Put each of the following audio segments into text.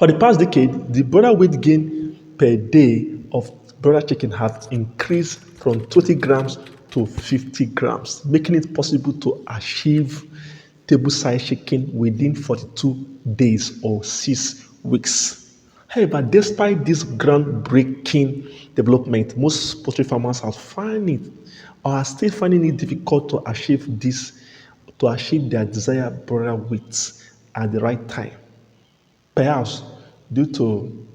For the past decade, the broiler weight gain per day of broiler chicken has increased from 20 grams to 50 grams, making it possible to achieve table-sized chicken within 42 days or 6 weeks. However, despite this groundbreaking development, most poultry farmers are still finding it difficult to achieve their desired broiler weights at the right time. Perhaps due to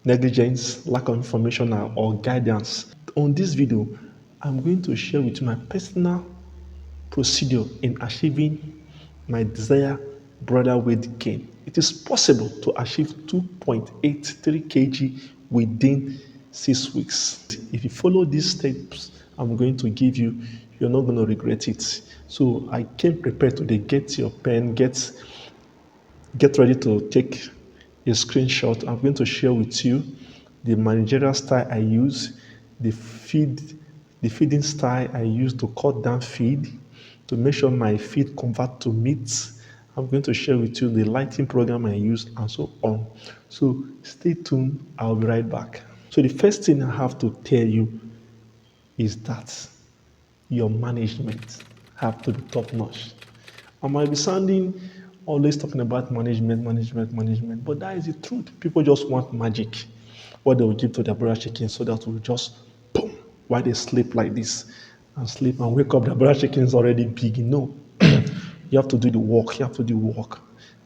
negligence, lack of information, or guidance. On this video, I'm going to share with you my personal procedure in achieving my desired broiler weight gain. It is possible to achieve 2.83 kg within 6 weeks. If you follow these steps I'm going to give you, you're not going to regret it. So I came prepared today. Get your pen, get ready to take a screenshot. I'm going to share with you the managerial style I use, the feeding style I use to cut down feed, to make sure my feed convert to meat. I'm going to share with you the lighting program I use and so on. So stay tuned. I'll be right back. So the first thing I have to tell you is that your management have to be top notch. I might be sounding always talking about management, but that is the truth. People just want magic, what they will give to their brother chicken so that will just boom while they sleep like this and sleep and wake up. The brother chicken is already big. No, you have to do the work. You have to do work.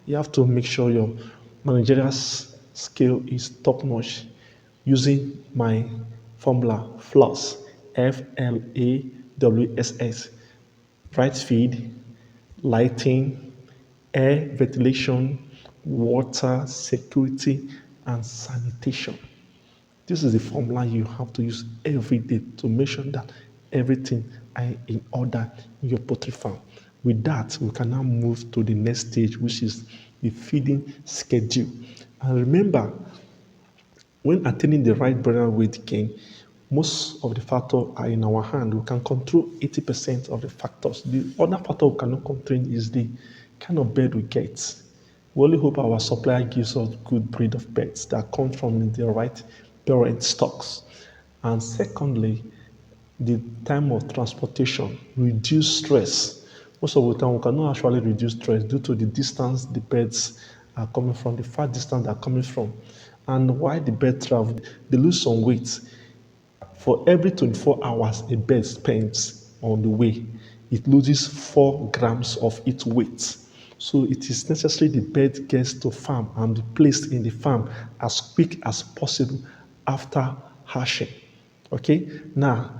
You have to make sure your managerial skill is top notch using my formula FLAWSS, FLAWSS, right feed, lighting, air ventilation, water, security, and sanitation. This is the formula you have to use every day to make sure that everything is in order in your poultry farm. With that, we can now move to the next stage, which is the feeding schedule. And remember, when attaining the right broiler weight gain, most of the factors are in our hand. We can control 80% of the factors. The other factor we cannot control is the kind of bird we get. We only hope our supplier gives us good breed of birds that come from the right parent stocks. And secondly, the time of transportation, reduce stress. Most of the time, we cannot actually reduce stress due to the distance the birds are coming from, the far distance they're coming from. And while the bird travel, they lose some weight. For every 24 hours a bird spends on the way, it loses 4 grams of its weight. So it is necessary the bird gets to farm and be placed in the farm as quick as possible after hatching. Okay, now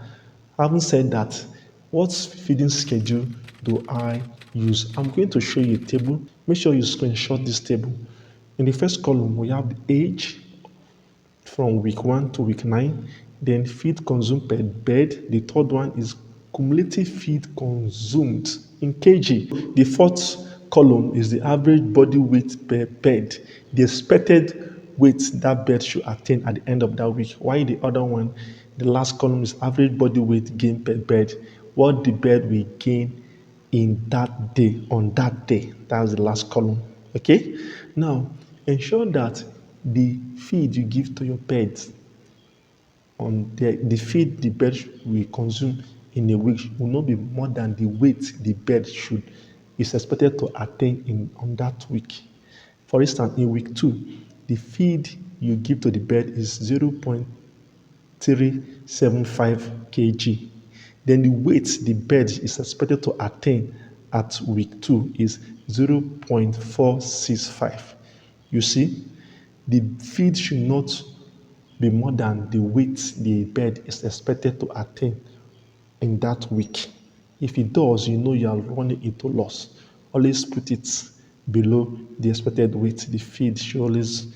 having said that, what feeding schedule do I use? I'm going to show you a table. Make sure you screenshot this table. In the first column, we have the age from week 1 to week 9. Then feed consumed per bird. The third one is cumulative feed consumed in kg. The fourth column is the average body weight per bird, the expected weight that bird should attain at the end of that week. While the other one, the last column is average body weight gain per bird, what the bird will gain in that day, on that day. That's the last column. Okay? Now, ensure that the feed you give to your birds on the feed the bird will consume in a week will not be more than the weight the bird is expected to attain on that week. For instance, in week 2, the feed you give to the bird is 0.375 kg. Then the weight the bird is expected to attain at week 2 is 0.465. You see, the feed should not be more than the weight the bird is expected to attain in that week. If it does, you know you are running into loss. Always put it below the expected weight. The feed should always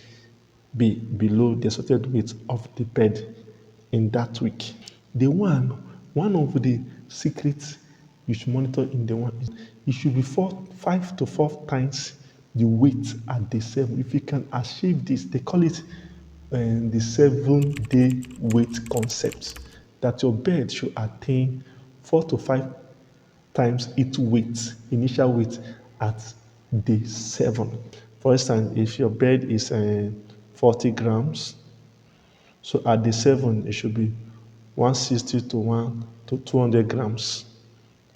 be below the expected weight of the bird in that week. One of the secrets you should monitor in the one is it should be 5 to 4 times the weight at day 7. If you can achieve this, they call it the 7-day weight concept, that your bird should attain 4 to 5 times its weight, initial weight at day 7. For instance, if your bird is 40 grams. So at day 7, it should be 160 to 200 grams.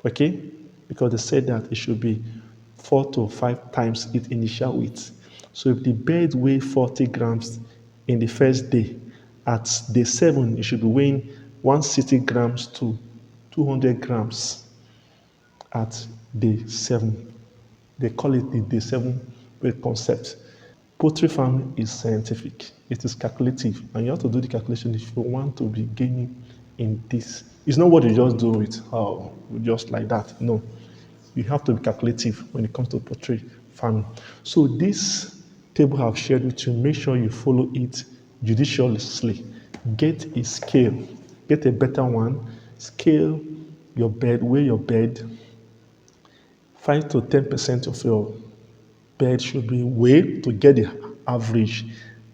Okay? Because they said that it should be 4 to 5 times its initial weight. So if the bird weigh 40 grams in the first day, at day 7, it should be weighing 160 grams to 200 grams at day 7. They call it the day 7 weight concept. Poultry farming is scientific, it is calculative, and you have to do the calculation if you want to be gaining in this. It's not what you just do it, just like that. No, you have to be calculative when it comes to poultry farming. So this table I've shared with you, make sure you follow it judiciously. Get a scale, get a better one, scale your bed, weigh your bed. 5 to 10% of your bed should be weighed to get the average.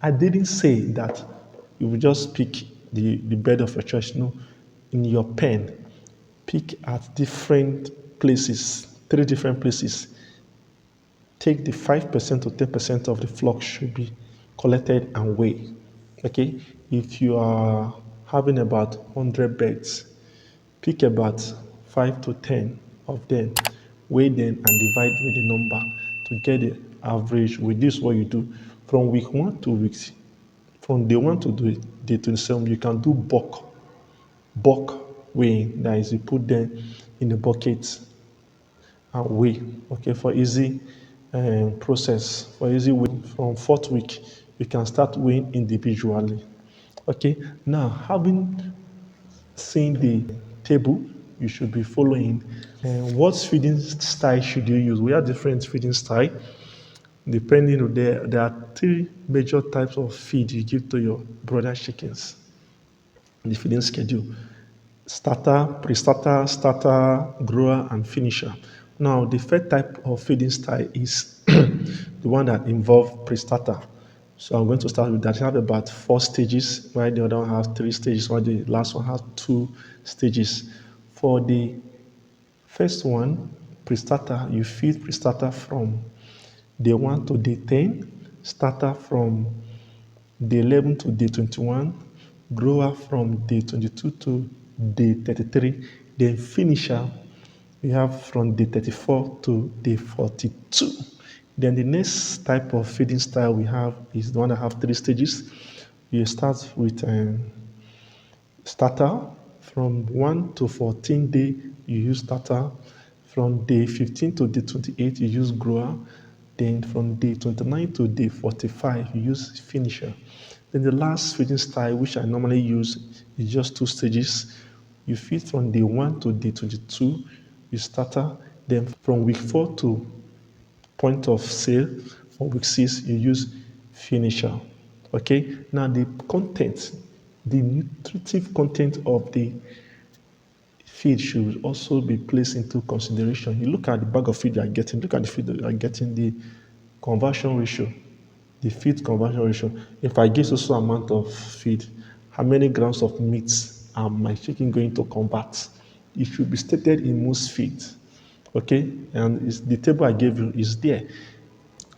I didn't say that you will just pick the bed of your choice. No, in your pen, pick at different places, 3 different places. Take the 5% to 10% of the flock should be collected and weighed. Okay, if you are having about 100 beds, pick about 5 to 10 of them, weigh them, and divide with the number to get the average. With this, what you do from week 1 to weeks, from day 1 to day 27, you can do bulk weighing. That is, you put them in the bucket and weigh. Okay, for easy process, for easy weighing. From 4th week, you can start weighing individually. Okay, now having seen the table you should be following. What feeding style should you use? We have different feeding style. Depending on there are 3 major types of feed you give to your broiler chickens. The feeding schedule: starter, pre-starter, starter, grower, and finisher. Now, the first type of feeding style is the one that involves pre-starter. So I'm going to start with that. You have about 4 stages, while the other one has 3 stages, while the last one has 2 stages. For the first one, pre-starter, you feed pre-starter from day 1 to day 10, starter from day 11 to day 21, grower from day 22 to day 33, then finisher we have from day 34 to day 42. Then the next type of feeding style we have is the one that have 3 stages. You start with starter. From 1 to 14 day, you use starter. From day 15 to day 28, you use grower. Then from day 29 to day 45, you use finisher. Then the last feeding style, which I normally use, is just 2 stages. You feed from day 1 to day 22, you starter. Then from week 4 to point of sale, for week 6, you use finisher. Okay, now the content, the nutritive content of the feed should also be placed into consideration. You look at the bag of feed you are getting, look at the feed that you are getting, the conversion ratio, the feed conversion ratio. If I give so amount of feed, how many grams of meat are my chicken going to convert? It should be stated in most feed. Okay, and the table I gave you is there.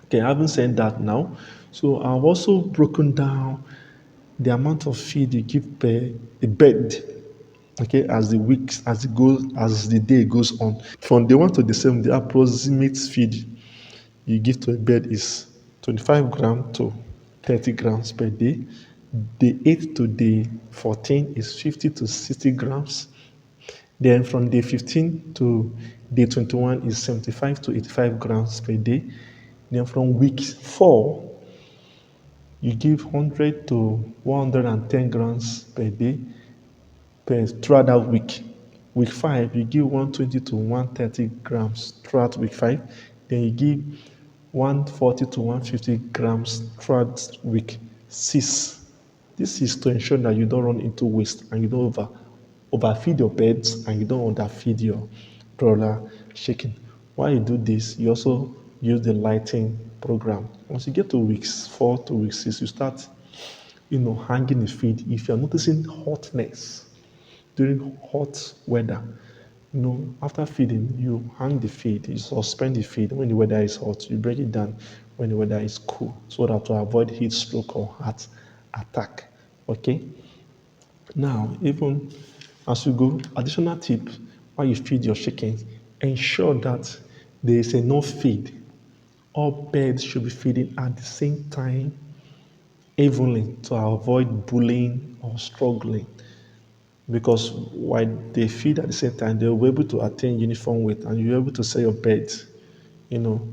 Okay, I haven't said that now. So I've also broken down the amount of feed you give per a bed. Okay, as the weeks, as the day goes on. From day 1 to day 7, the approximate feed you give to a bed is 25 grams to 30 grams per day. Day 8 to day 14 is 50 to 60 grams. Then from day 15 to day 21 is 75 to 85 grams per day. Then from week 4, you give 100 to 110 grams per day throughout that week. Week 5, you give 120 to 130 grams throughout week 5. Then you give 140 to 150 grams throughout week 6. This is to ensure that you don't run into waste and you don't overfeed your birds and you don't underfeed your broiler chicken. While you do this, you also use the lighting program. Once you get to weeks 4 to week 6, you start hanging the feed. If you're noticing hotness during hot weather, after feeding, you hang the feed, you suspend the feed. When the weather is hot, you break it down. when the weather is cool, so that to avoid heat stroke or heart attack. Okay. Now, even as you go, additional tip while you feed your chickens, ensure that there is enough feed. All birds should be feeding at the same time evenly to avoid bullying or struggling. Because while they feed at the same time, they'll be able to attain uniform weight and you're able to sell your birds, you know,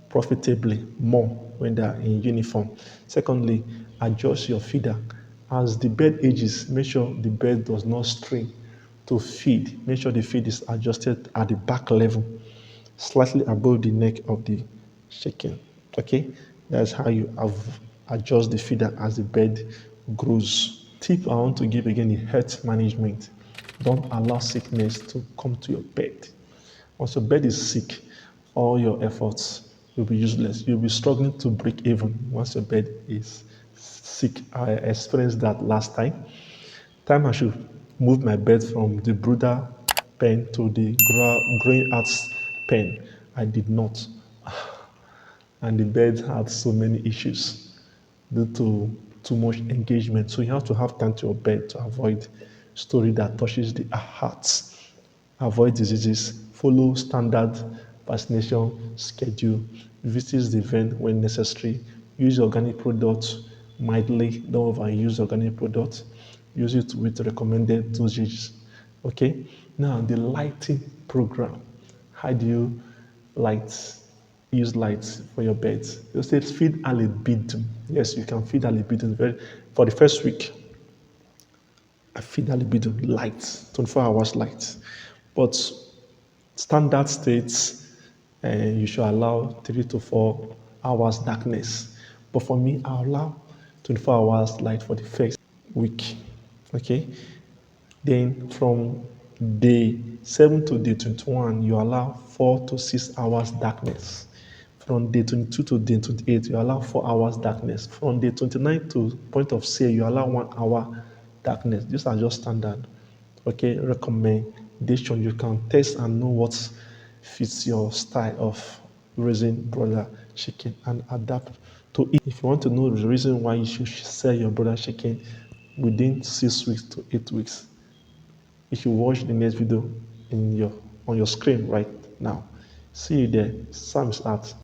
profitably more when they are in uniform. Secondly, adjust your feeder. As the bird ages, make sure the bird does not strain to feed. Make sure the feed is adjusted at the back level, slightly above the neck of the chicken. Okay, that's how you adjust the feeder as the bird grows. Tip I want to give again is health management. Don't allow sickness to come to your bird. Once your bird is sick, all your efforts will be useless. You'll be struggling to break even once your bird is sick. I experienced that last time. Time I should move my bird from the brooder pen to the growing arts pen. I did not. And the bird had so many issues due to too much engagement. So you have to have time to your bird to avoid story that touches the heart. Avoid diseases, follow standard vaccination schedule, visit the vet when necessary, use organic products mildly, don't overuse organic products, use it with recommended dosages. Okay, now the lighting program. How do you light use lights for your beds? You said feed alibidum. Yes, you can feed alibidum. For the first week, I feed alibidum lights, 24 hours lights. But standard states, you should allow 3 to 4 hours darkness. But for me, I allow 24 hours light for the first week. Okay. Then from day 7 to day 21, you allow 4 to 6 hours darkness. From day 22 to day 28, you allow 4 hours darkness. From day 29 to point of sale, you allow 1 hour darkness. These are just standard. Okay, recommendation. You can test and know what fits your style of raising broiler chicken and adapt to it. If you want to know the reason why you should sell your broiler chicken within 6 weeks to 8 weeks, you should watch the next video in your on your screen right now. See you there. Sam's out.